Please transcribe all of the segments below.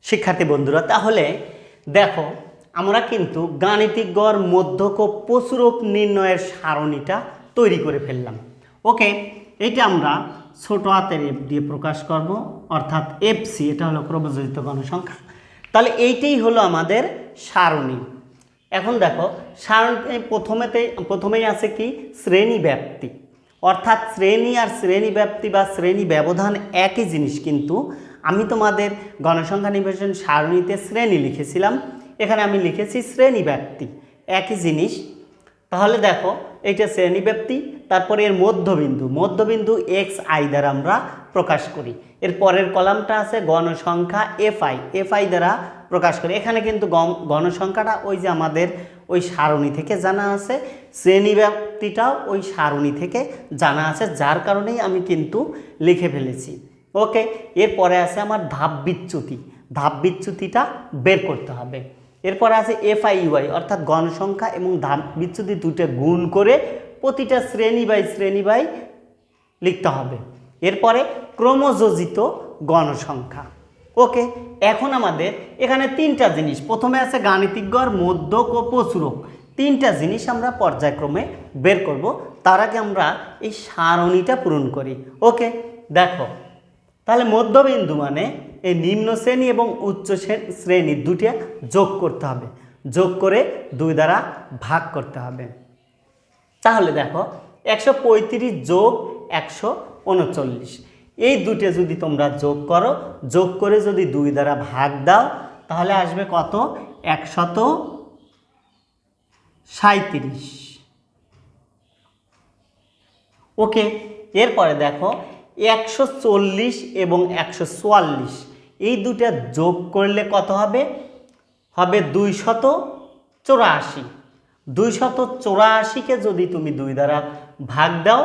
শিক্ষার্থী বন্ধুরা, তাহলে দেখো আমরা কিন্তু গাণিতিক গড়, মধ্যক ও প্রচুরক নির্ণয়ের সারণীটা তৈরি করে ফেললাম। ওকে, এটা আমরা ছোট হাতের এফ দিয়ে প্রকাশ করব, অর্থাৎ এফসি, এটা হলো ক্রমযোজিত গণসংখ্যা। তাহলে এইটাই হলো আমাদের সারণী। এখন দেখো সারণী প্রথমেই আছে কি শ্রেণী ব্যাপ্তি, অর্থাৎ শ্রেণী আর শ্রেণী ব্যাপ্তি বা শ্রেণী ব্যবধান একই জিনিস, কিন্তু আমি তোমাদের গণসংখ্যা নির্বাচন সারণীতে শ্রেণী লিখেছিলাম, এখানে আমি লিখেছি শ্রেণী ব্যাপ্তি, একই জিনিস। তাহলে দেখো এইটা শ্রেণী ব্যাপ্তি, তারপরে এর মধ্যবিন্দু এক্স আই দ্বারা আমরা প্রকাশ করি। এর পরের কলামটা আছে গণসংখ্যা এফআই দ্বারা প্রকাশ করি। এখানে কিন্তু গণসংখ্যাটা ওই যে আমাদের ওই সারণী থেকে জানা আছে, শ্রেণী ব্যাপ্তিটাও ওই সারণী থেকে জানা আছে, যার কারণেই আমি কিন্তু লিখে ফেলেছি। ওকে, এরপরে আছে আমার ধাপ বিচ্যুতিটা বের করতে হবে। এরপরে আছে এফআইইউআই, অর্থাৎ গণসংখ্যা এবং ধাপ বিচ্যুতি দুটো গুণ করে প্রতিটা শ্রেণী বাই লিখতে হবে। এরপরে ক্রমযোজিত গণসংখ্যা। ওকে, এখন আমাদের এখানে তিনটা জিনিস, প্রথমে আছে গাণিতিক গড়, মধ্যক ও প্রচুরক, তিনটা জিনিস আমরা পর্যায়ক্রমে বের করব। তার আগে আমরা এই সারণীটা পূরণ করি। ওকে, দেখো তাহলে মধ্যবিন্দু মানে এই নিম্ন শ্রেণী এবং উচ্চ শ্রেণী দুটো যোগ করতে হবে, যোগ করে 2 দ্বারা ভাগ করতে হবে। তাহলে দেখো 135 যোগ 139, এই দুটো যদি তোমরা যোগ করো, যোগ করে যদি 2 দ্বারা ভাগ দাও, তাহলে আসবে কত? 137। ওকে, এরপরে দেখো 140 এবং 144, এই দুটো যোগ করলে কত হবে? হবে 284। 284কে যদি তুমি 2 দ্বারা ভাগ দাও,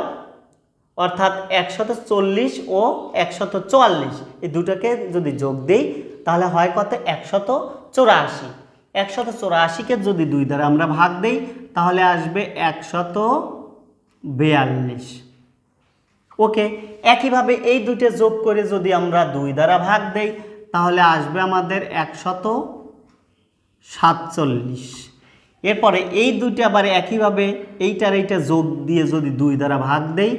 অর্থাৎ 140 ও 144, এই দুটোকে যদি যোগ দেই তাহলে হয় কত? 184। 184কে যদি 2 দ্বারা আমরা ভাগ দেই তাহলে আসবে 142। ওকে, একইভাবে এই দুটো যোগ করে যদি আমরা 2 দ্বারা ভাগ দেই তাহলে আসবে আমাদের 147। এরপরে এই দুটো আবার একইভাবে এইটা যোগ দিয়ে যদি 2 দ্বারা ভাগ দেই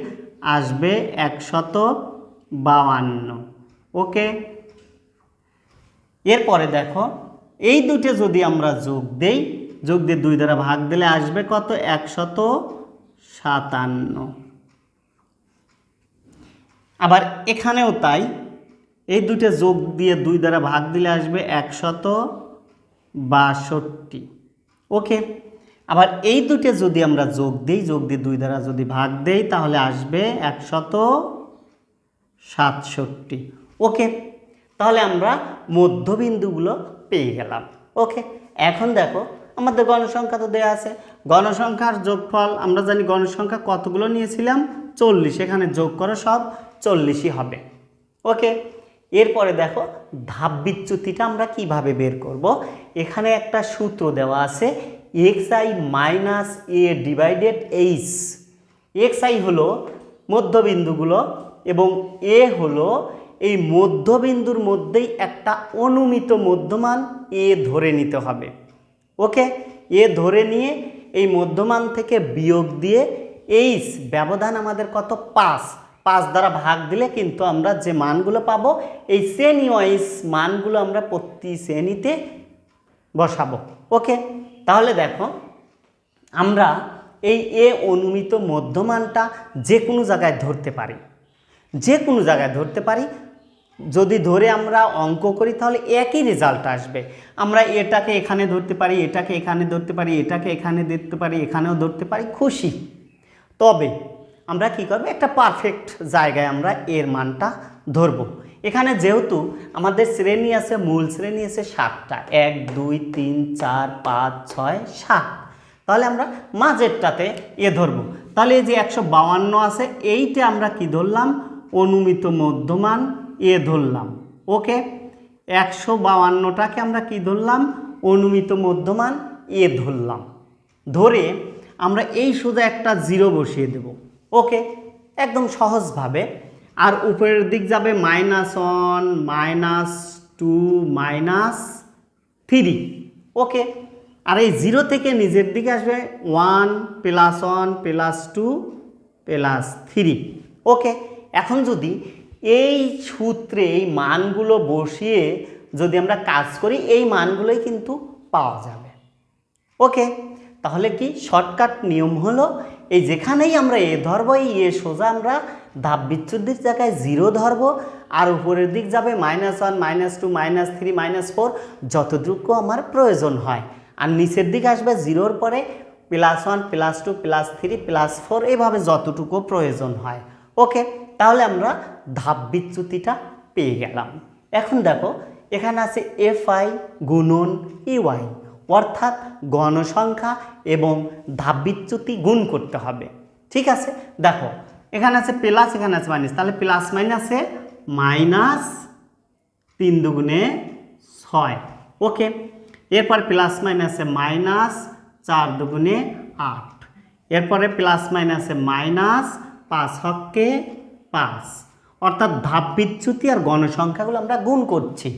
আসবে 152। ওকে, এরপরে দেখো এই দুটো যদি আমরা যোগ দিয়ে 2 দ্বারা ভাগ দিলে আসবে কত? 157। আবার এখানেও তাই, এই দুটো যোগ দিয়ে 2 দ্বারা ভাগ দিলে আসবে 162। ওকে, আবার এই দুটো যদি আমরা যোগ দিয়ে 2 দ্বারা যদি ভাগ দেই তাহলে আসবে 167। ওকে, তাহলে আমরা মধ্যবিন্দুগুলো পেয়ে গেলাম। ওকে, এখন দেখো আমাদের গণসংখ্যা তো দেওয়া আছে, গণসংখ্যার যোগফল আমরা জানি গণসংখ্যা কতগুলো নিয়েছিলাম? 40, এখানে যোগ করো সব 40ই হবে। ওকে, এরপরে দেখো ধাপ বিচ্যুতিটা আমরা কিভাবে বের করব। এখানে একটা সূত্র দেওয়া আছে, xi minus a divided h। xi হলো মধ্যবিন্দুগুলো এবং a হলো এই মধ্যবিন্দুর মধ্যেই একটা অনুমিত মধ্যমান a ধরে নিতে হবে। ওকে, a ধরে নিয়ে এই মধ্যমান থেকে বিয়োগ দিয়ে h ব্যবধান আমাদের কত? 5 দ্বারা ভাগ দিলে কিন্তু আমরা যে মানগুলো পাবো এই শ্রেণী ওয়াইজ মানগুলো আমরা প্রতি শ্রেণীতে বসাবো। ওকে, তাহলে দেখো আমরা এই এ অনুমিত মধ্যমানটা যে কোনো জায়গায় ধরতে পারি, যদি ধরে আমরা অঙ্ক করি তাহলে একই রেজাল্ট আসবে। আমরা এটাকে এখানে ধরতে পারি, এটাকে এখানে ধরতে পারি, এটাকে এখানে ধরতে পারি, এখানেও ধরতে পারি, খুশি। তবে আমরা কি করব? একটা পারফেক্ট জায়গায় আমরা এর মানটা ধরব। এখানে যেহেতু আমাদের শ্রেণী আছে, মূল শ্রেণী আছে 7টা, 1 2 3 4 5 6 7, তাহলে আমরা মাঝেরটাতে এ ধরব। তাহলে এই যে 152 আছে, এইটা আমরা কি ধরলাম? অনুমিত মধ্যমান এ ধরলাম। ওকে, 152টাকে আমরা কি ধরলাম? অনুমিত মধ্যমান এ ধরলাম। ধরে আমরা এই সোজা একটা 0 বসিয়ে দেব। ওকে, একদম সহজভাবে। আর উপরের দিক যাবে -1 -2 2 মাইনাস 3। ওকে, আর এই 0 থেকে নিজের দিকে আসবে 1 প্লাস 1 প্লাস 2 প্লাস 3। ওকে, এখন যদি এই সূত্রে এই মানগুলো বসিয়ে যদি আমরা কাজ করি, এই মানগুলোই কিন্তু পাওয়া যাবে। ওকে, তাহলে কি শর্টকাট নিয়ম হলো এই যেখানেই আমরা এ ধরবো, এই এ সোজা আমরা ধাপ বিচ্যুতির জায়গায় 0 ধরবো, আর উপরের দিক যাবে -1 -2 -3 -4 যতটুকু আমার প্রয়োজন হয়, আর নিচের দিকে আসবে 0-র পরে +1 +2 +3 +4 এভাবে যতটুকু প্রয়োজন হয়। ওকে, তাহলে আমরা ধাপ বিচ্যুতিটা পেয়ে গেলাম। এখন দেখো এখানে আছে FI গুণন EY, অর্থাৎ গণসংখ্যা এবং ধাপ বিচ্যুতি গুণ করতে হবে। ঠিক আছে, দেখো এখানে আছে প্লাস, এখানে আছে মাইনাস, তাহলে প্লাস মাইনাসে -3 দুগুণে 6। ওকে, এরপর প্লাস মাইনাসে -4 দুগুণে 8, এরপরে প্লাস মাইনাসে -5 হক্কে 5, অর্থাৎ ধাপ বিচ্যুতি আর গণসংখ্যাগুলো আমরা গুণ করছি।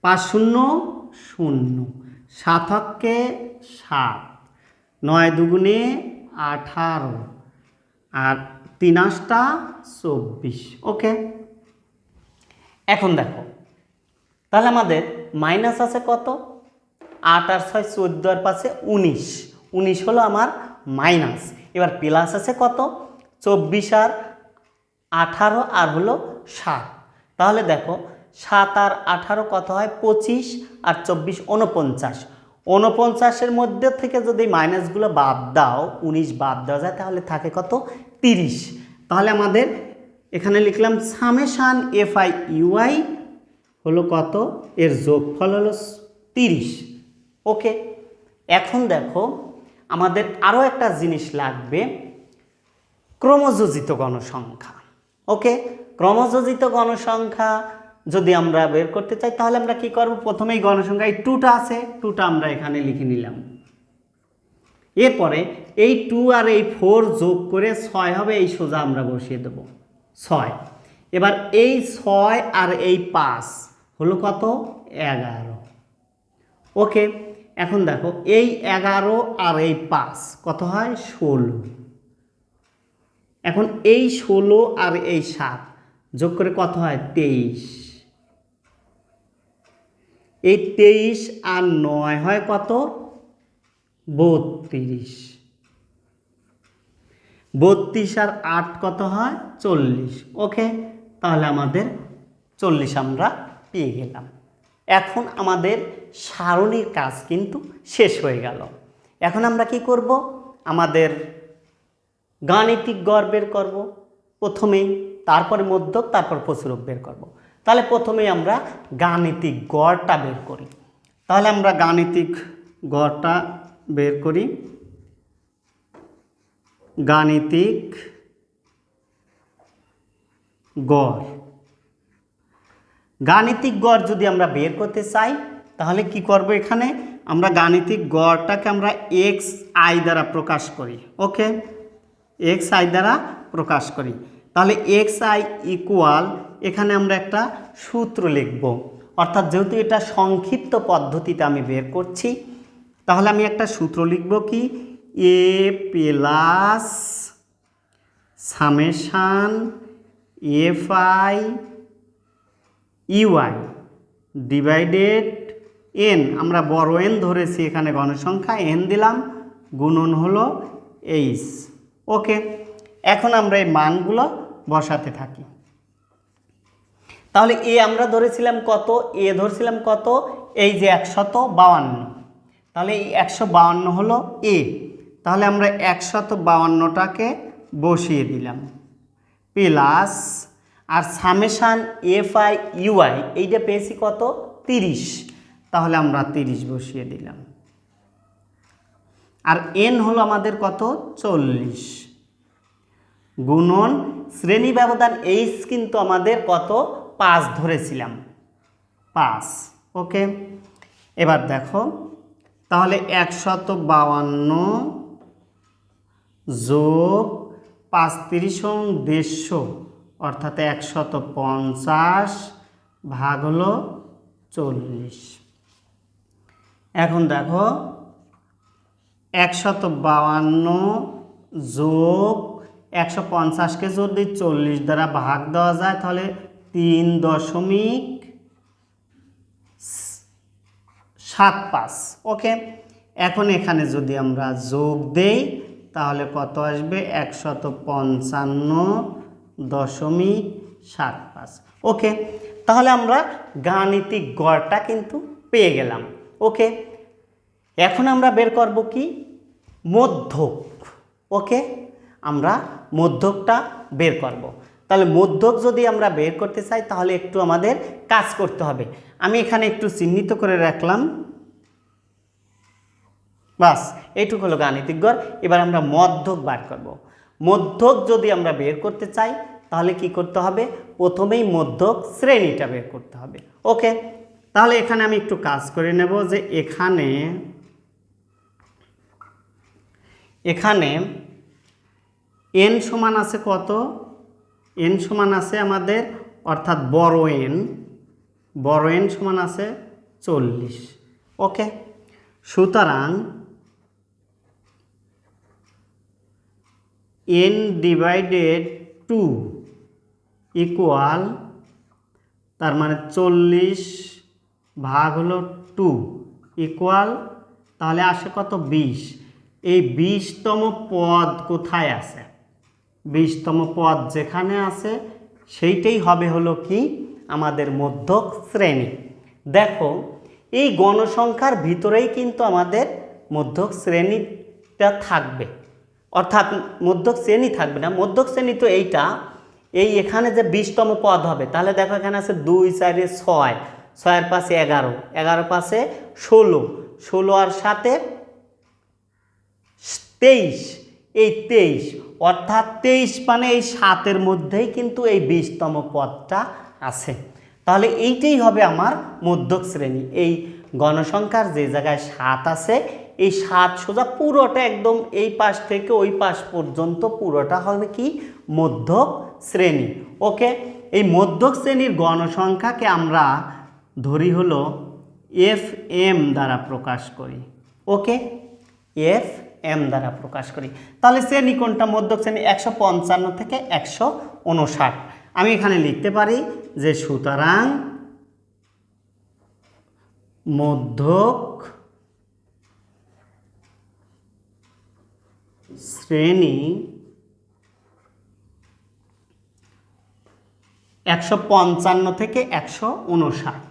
5 0 0, 7 হক্কে 7, 9 দুগুণে 18, আর 3 8টা 24। ওকে, এখন দেখো তাহলে আমাদের মাইনাস আছে কত, 8 আর 6 14 আর 5 19, 19 হলো আমার মাইনাস। এবার প্লাস আছে কত, 24 আর 18 আর হলো 7। তাহলে দেখো 7 আর 18 কত হয়, 25, আর 24 49। 49-এর মধ্যে থেকে যদি মাইনাসগুলো বাদ দাও, 19 বাদ দেওয়া যায়, তাহলে থাকে কত, 30। তাহলে আমাদের এখানে লিখলাম সামেশান FI UI হলো কত, এর যোগফল হলো 30। ওকে, এখন দেখো আমাদের আরও একটা জিনিস লাগবে, ক্রমযোজিত গণসংখ্যা। ওকে, ক্রমযোজিত গণসংখ্যা যদি আমরা বের করতে চাই, তাহলে আমরা কি করব, প্রথমেই গণসংখ্যা এই 2টা আছে, 2টা আমরা এখানে লিখে নিলাম। এরপরে এই 2 আর এই 4 যোগ করে 6 হবে, এই সোজা আমরা বসিয়ে দেব 6। এবার এই 6 আর এই 5 হলো কত, 11। ওকে, এখন দেখো এই 11 আর এই 5 কত হয়, 16। এখন এই 16 আর এই 7 যোগ করে কত হয়, 23। এই 23 আর 9 হয় কত, 32। 32 আর 8 কত হয়, 40। ওকে, তাহলে আমাদের 40 আমরা পেয়ে গেলাম। এখন আমাদের সারণীর কাজ কিন্তু শেষ হয়ে গেল। এখন আমরা কি করব, আমাদের গাণিতিক গড় বের করব প্রথমেই, তারপরে মধ্যক, তারপর প্রচুরক বের করব। তাহলে প্রথমেই আমরা গাণিতিক গড়টা বের করি। তাহলে আমরা গাণিতিক গড়টা বের করি। গাণিতিক গড়, গাণিতিক গড় যদি আমরা বের করতে চাই, তাহলে কি করব, এখানে আমরা গাণিতিক গড়টাকে আমরা xi দ্বারা প্রকাশ করি। ওকে, xi দ্বারা প্রকাশ করি। তাহলে xi ইকুয়াল, এখানে আমরা একটা সূত্র লিখব, অর্থাৎ যেহেতু এটা সংক্ষিপ্ত পদ্ধতিতে আমি বের করছি, তাহলে আমি একটা সূত্র লিখব কি, a plus summation FI UI divided n, আমরা বড় n ধরেছি, এখানে গণসংখ্যা n দিলাম, গুণন হলো h। ওকে, এখন আমরা এই মানগুলো বসাতে থাকি। তাহলে এ আমরা ধরেছিলাম কত, এ ধরেছিলাম কত, এই যে 152, তাহলে এই 152 হলো এ। তাহলে আমরা 152টাকে বসিয়ে দিলাম, প্লাস আর সামেশান FI UI এইটা পেয়েছি কত, 30, তাহলে আমরা 30 বসিয়ে দিলাম। আর n হলো আমাদের কত, 40, গুণন শ্রেণী ব্যবধান h কিন্তু আমাদের কত, 5 ধরেছিলাম, 5। ওকে, এবার দেখো তাহলে 152 যোগ 5 30 150, অর্থাৎ 150 ভাগ হলো 40। এখন দেখো 152 যোগ 150কে যদি 40 দ্বারা ভাগ দেওয়া যায় তাহলে 3.75। ওকে, এখন এখানে যদি আমরা যোগ দেই তাহলে কত আসবে 155.75। ওকে, তাহলে আমরা গাণিতিক গড়টা কিন্তু পেয়ে গেলাম। ওকে, এখন আমরা বের করব কি মধ্যক। ওকে, আমরা মধ্যকটা বের করব। তাহলে মধ্যক যদি আমরা বের করতে চাই তাহলে একটু আমাদের কাজ করতে হবে। আমি এখানে একটু চিহ্নিত করে রাখলাম, বাস এইটুকু হলো গাণিতিক গড়। এবার আমরা মধ্যক বার করব। মধ্যক যদি আমরা বের করতে চাই তাহলে কি করতে হবে, প্রথমেই মধ্যক শ্রেণীটা বের করতে হবে। ওকে, তাহলে এখানে আমি একটু কাজ করে নেব যে এখানে n সমান আছে কত, n সমান আছে আমাদের অর্থাৎ বড় n সমান আছে 40। ওকে, সুতরাং n/2 ইকুয়াল, তার মানে 40 ভাগ হলো 2 ইকুয়াল, তাহলে আসে কত 20। এই 20তম পদ কোথায় আছে, 20তম পদ যেখানে আছে সেইটাই হবে হলো কি আমাদের মধ্যক শ্রেণী। দেখো এই গণসংখ্যার ভিতরেই কিন্তু আমাদের মধ্যক শ্রেণীটা থাকবে, অর্থাৎ মধ্যক শ্রেণী থাকবে না, মধ্যক শ্রেণী তো এইটা, এই এখানে যে 20তম পদ হবে তাহলে দেখো এখানে আছে 2 4 6, 6 পাশে 11, 11 পাশে 16, 16 আর 7 23, এই 23 অর্থাৎ 23 মানে এই 7-এর মধ্যেই কিন্তু এই 20তম পদটা আছে। তাহলে এইটাই হবে আমার মধ্যক শ্রেণী। এই গণসংখ্যার যে জায়গায় 7 আছে এই 7 সোজা পুরোটা একদম এই পাশ থেকে ওই পাশ পর্যন্ত পুরোটা হবে কি মধ্যক শ্রেণী। ওকে, এই মধ্যক শ্রেণীর গণসংখ্যাকে আমরা ধরি হলো FM দ্বারা প্রকাশ করি। ওকে, FM দ্বারা প্রকাশ করি। তাহলে শ্রেণী কোনটা, মধ্যক শ্রেণী 155 থেকে 159। আমি এখানে লিখতে পারি যে সুতরাং মধ্যক শ্রেণী 155 থেকে 159,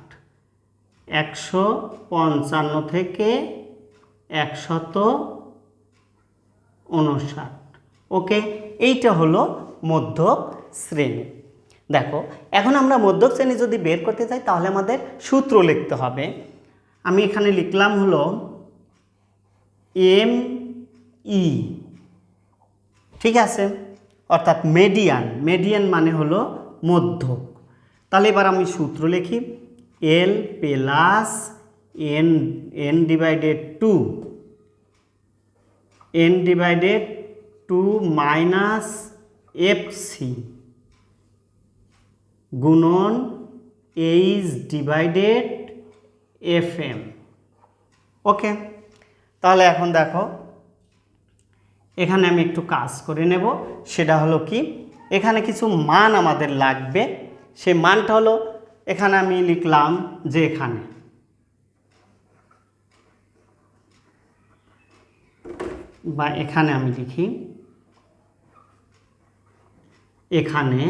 155 থেকে 159। ওকে, এইটা হলো মধ্যক শ্রেণী। দেখো এখন আমরা মধ্যক শ্রেণী যদি বের করতে চাই তাহলে আমাদের সূত্র লিখতে হবে। আমি এখানে লিখলাম হলো ME, ঠিক আছে, অর্থাৎ মেডিয়ান মানে হলো মধ্যক। তাহলে এবার আমি সূত্র লিখি L plus n/2 minus FC গুণন H/FM। ওকে, তাহলে এখন দেখো এখানে আমি একটু কাজ করে নেব, সেটা হলো কি এখানে কিছু মান আমাদের লাগবে। সে মানটা হলো এখানে আমি লিখলাম যে এখানে আমি লিখি এখানে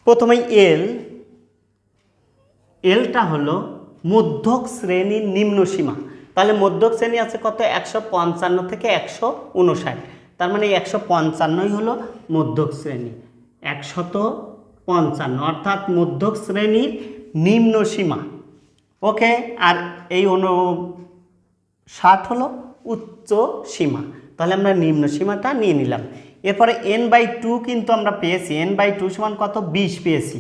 প্রথমেই এলটা হলো মধ্যক শ্রেণীর নিম্ন সীমা। তাহলে মধ্যক শ্রেণী আছে কত 155 থেকে 159, তার মানে 155ই হলো মধ্যক শ্রেণী, 155 অর্থাৎ মধ্যক শ্রেণীর নিম্ন সীমা। ওকে, আর এই 59 হলো উচ্চ সীমা। তাহলে আমরা নিম্ন সীমাটা নিয়ে নিলাম। এরপরে n/2 কিন্তু আমরা পেয়েছি, n/2 সমান কত 20 পেয়েছি।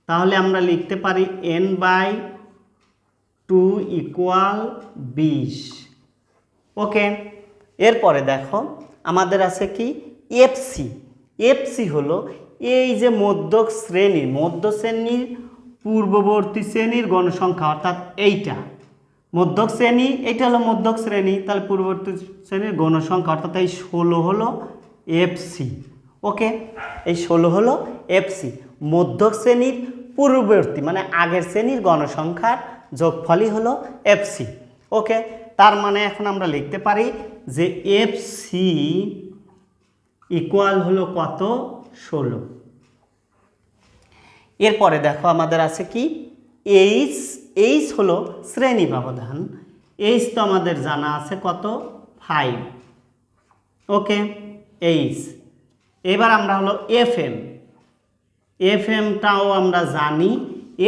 তাহলে আমরা লিখতে পারি n/2 ইকুয়াল 20। ওকে, এরপরে দেখো আমাদের আছে কি FC হলো এই যে মধ্যক শ্রেণীর পূর্ববর্তী শ্রেণীর গণসংখ্যা, অর্থাৎ এইটা মধ্যক শ্রেণী, এটা হলো মধ্যক শ্রেণী, তাহলে পূর্ববর্তী শ্রেণীর গণসংখ্যা অর্থাৎ এই 16 হলো এফসি। ওকে, এই 16 হলো এফসি, মধ্যক শ্রেণীর পূর্ববর্তী মানে আগের শ্রেণীর গণসংখ্যার যোগফলই হলো এফসি। ওকে, তার মানে এখন আমরা লিখতে পারি যে এফসি ইকুয়াল হলো কত? 16। এরপরে দেখো আমাদের আছে কি এইচ। এইচ হলো শ্রেণী ব্যবধান, এইচ তো আমাদের জানা আছে কত? 5। ওকে, এইচ। এবার আমরা হলো এফএম। এফএমটাও আমরা জানি,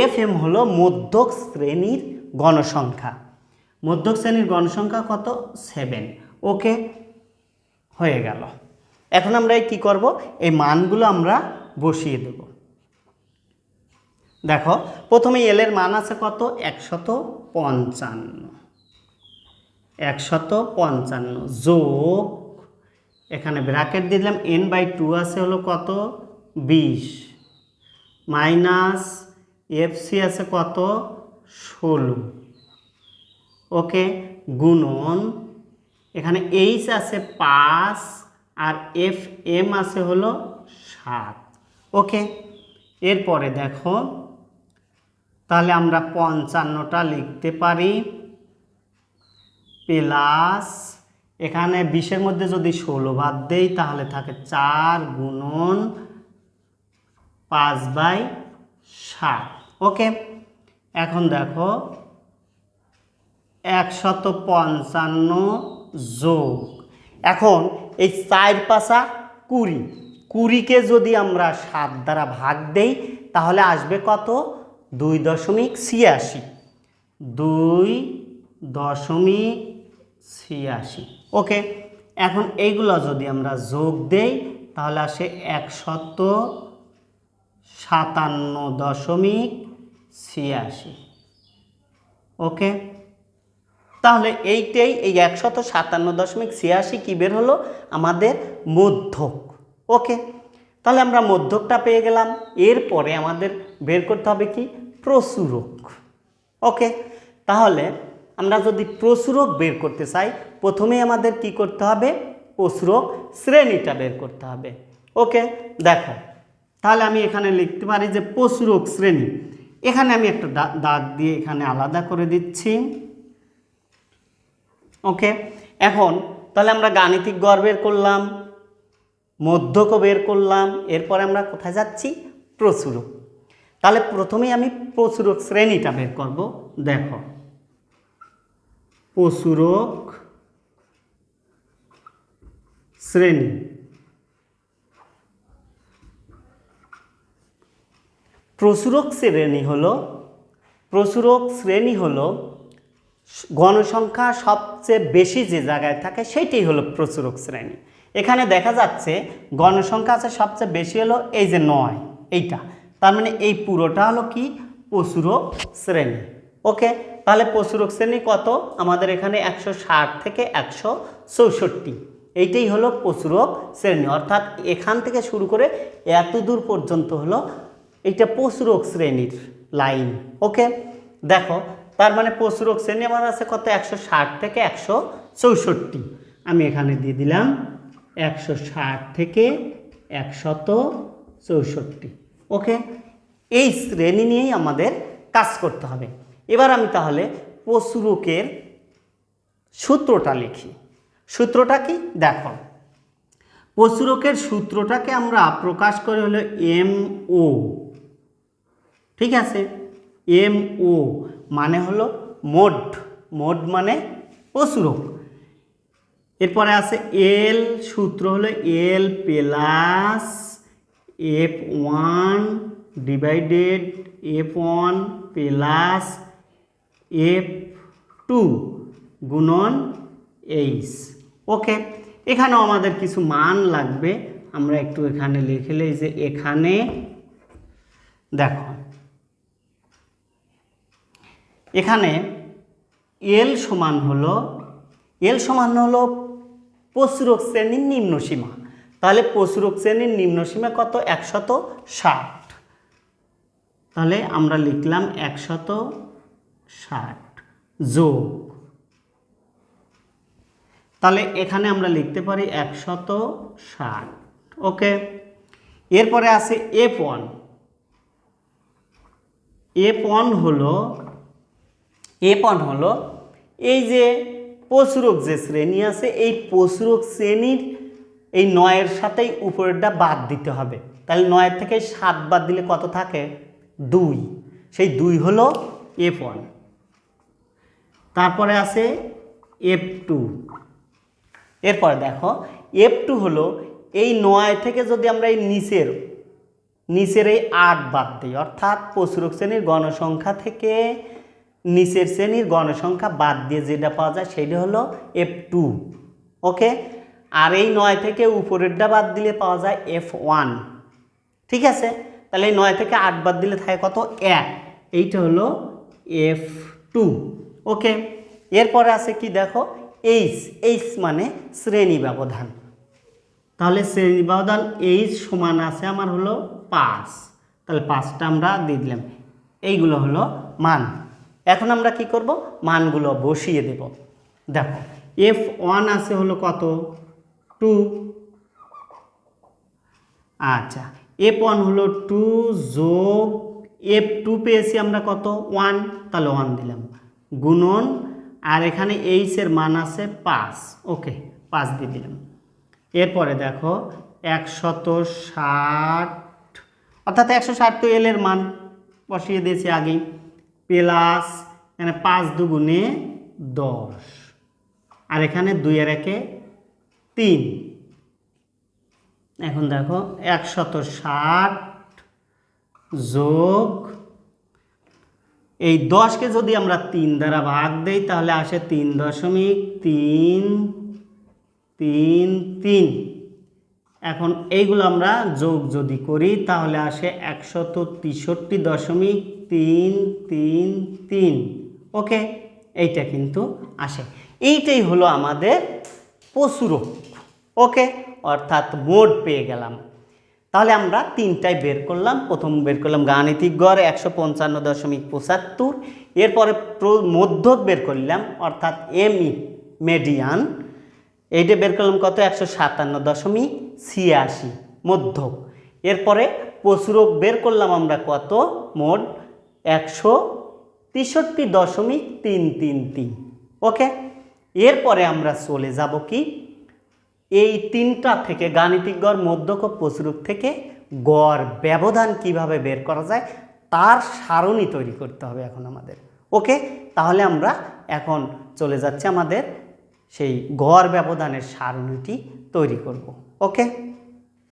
এফএম হলো মধ্যক শ্রেণীর গণসংখ্যা। মধ্যক শ্রেণীর গণসংখ্যা কত? 7। ওকে, হয়ে গেল। এখন আমরা কি করব? এই মানগুলো আমরা বসিয়ে দেব। দেখো প্রথমে এল এর মান আছে কত? 155। 155 যোগ, এখানে ব্র্যাকেট দিলাম, n/2 আছে হলো কত? 20 মাইনাস এফসি আছে কত? 16। ওকে, গুণন, এখানে এইচ আছে 5 আর এফ এম আছে হলো 7। ওকে, এরপরে দেখো তাহলে আমরা 55টা লিখতে পারি প্লাস, এখানে 20-এর মধ্যে যদি 16 বাদ দেই তাহলে থাকে 4 গুণন 5/7। ওকে, এখন দেখো 155 যোগ, এখন এই 4 5 20, 20কে যদি আমরা 7 দ্বারা ভাগ দেই তাহলে আসবে কত? 2.86। 2.86। ওকে, এখন এইগুলো যদি আমরা যোগ দেই তাহলে আসে 157.86। ওকে, তাহলে এইটাই, এই 157.86 কি বের হলো? আমাদের মধ্যক। ওকে, তাহলে আমরা মধ্যকটা পেয়ে গেলাম। এরপরে আমাদের বের করতে হবে কি? প্রচুরক। ওকে, তাহলে আমরা যদি প্রচুরক বের করতে চাই প্রথমেই আমাদের কি করতে হবে? প্রচুরক শ্রেণীটা বের করতে হবে। ওকে, দেখো তাহলে আমি এখানে লিখতে পারি যে প্রচুরক শ্রেণী, এখানে আমি একটা দাগ দিয়ে এখানে আলাদা করে দিচ্ছি। ওকে, এখন তাহলে আমরা গাণিতিক গড় বের করলাম, মধ্যকও বের করলাম, এরপরে আমরা কোথায় যাচ্ছি? প্রচুরক। তাহলে প্রথমেই আমি প্রচুরক শ্রেণীটা বের করব। দেখো প্রচুরক শ্রেণী, প্রচুরক শ্রেণী হলো গণসংখ্যা সবচেয়ে বেশি যে জায়গায় থাকে সেইটাই হলো প্রচুরক শ্রেণী। এখানে দেখা যাচ্ছে গণসংখ্যা আছে সবচেয়ে বেশি হলো এই যে 9, এইটা, তার মানে এই পুরোটা হলো কি? প্রচুরক শ্রেণী। ওকে, তাহলে প্রচুরক শ্রেণী কত? আমাদের এখানে 160 থেকে 164, এইটাই হলো প্রচুরক শ্রেণী, অর্থাৎ এখান থেকে শুরু করে এত দূর পর্যন্ত হলো এইটা প্রচুরক শ্রেণীর লাইন। ওকে, দেখো তার মানে প্রচুরক শ্রেণী আমার আছে কত? 160 থেকে 164, আমি এখানে দিয়ে দিলাম 160 থেকে 164। ওকে, এই শ্রেণী নিয়েই আমাদের কাজ করতে হবে। এবার আমি তাহলে প্রচুরকের সূত্রটা লিখি। সূত্রটা কি? দেখো প্রচুরকের সূত্রটাকে আমরা প্রকাশ করে হলো MO। ঠিক আছে, MO মানে হলো মোড, মোড মানে প্রচুরক। এরপরে আছে এল, সূত্র হলো এল plus F1 divided F1 plus F2 গুণন H। ওকে, এখানেও আমাদের কিছু মান লাগবে, আমরা একটু এখানে লিখে লই যে এখানে দেখো এখানে এল সমান হলো প্রচুরক শ্রেণীর নিম্ন সীমা। তাহলে প্রচুরক শ্রেণীর নিম্ন সীমা কত? 160। তাহলে আমরা লিখলাম 160 যোগ, তাহলে এখানে আমরা লিখতে পারি 160। ওকে, এরপরে আছে F1। F1 হলো এই যে প্রচুরক যে শ্রেণী আছে, এই প্রচুরক শ্রেণীর এই 9-এর সাথেই উপরেরটা বাদ দিতে হবে। তাহলে 9 থেকে 7 বাদ দিলে কত থাকে? 2। সেই 2 হলো F1। তারপরে আছে F2। এরপরে দেখো F2 হলো এই 9 থেকে যদি আমরা এই নিচের এই 8 বাদ দিই, অর্থাৎ প্রচুরক শ্রেণীর গণসংখ্যা থেকে নিচের শ্রেণীর গণসংখ্যা বাদ দিয়ে যেটা পাওয়া যায় সেটা হলো F2। ওকে, আর এই 9 থেকে উপরেরটা বাদ দিলে পাওয়া যায় F1। ঠিক আছে, তাহলে এই 9 থেকে 8 বাদ দিলে থাকে কত? 1। এইটা হলো F2। ওকে, এরপরে আছে কি দেখো H মানে শ্রেণী ব্যবধান। তাহলে শ্রেণী ব্যবধান H সমান আছে আমার হলো 5। তাহলে 5টা আমরা দিয়ে দিলাম। এইগুলো হলো মান। এখন আমরা কি করব? মানগুলো বসিয়ে দেব। দেখো F1 আছে হলো কত? 2। আচ্ছা, F1 হলো 2 যোগ F2 পেয়েছি আমরা কত? 1। তাহলে 1 দিলাম, গুণন, আর এখানে H এর মান আছে 5। ওকে, 5 দিয়ে দিলাম। এরপরে দেখো 160, অর্থাৎ 160 তো L এর মান বসিয়ে দিয়েছি আগেই, প্লাস এখানে 5 দুগুণে 10, আর এখানে 2 এর একে 3। এখন দেখো 160 যোগ এই 10কে যদি আমরা 3 দ্বারা ভাগ দেই তাহলে আসে 3.333। এখন এইগুলো আমরা যোগ যদি করি তাহলে আসে 163.333। ওকে, এইটা কিন্তু আসে। এইটাই হলো আমাদের প্রচুরক। ওকে, অর্থাৎ মোট পেয়ে গেলাম। তাহলে আমরা 3টাই বের করলাম। প্রথম বের করলাম গাণিতিক গড় 155.75। এরপরে মধ্যক বের করলাম, অর্থাৎ মেডিয়ান। এইটা বের করলাম কত? 157.86 মধ্যক। এরপরে প্রচুরক বের করলাম আমরা কত? মোট 163.333। ওকে, এরপরে আমরা চলে যাব কি এই 3টা থেকে গাণিতিক গড়, মধ্যক ও প্রচুরক থেকে গড় ব্যবধান কিভাবে বের করা যায় তার সারণী তৈরি করতে হবে এখন আমাদের। ওকে, তাহলে আমরা এখন চলে যাচ্ছি আমাদের সেই গড় ব্যবধানের সারণীটি তৈরি করব। ওকে।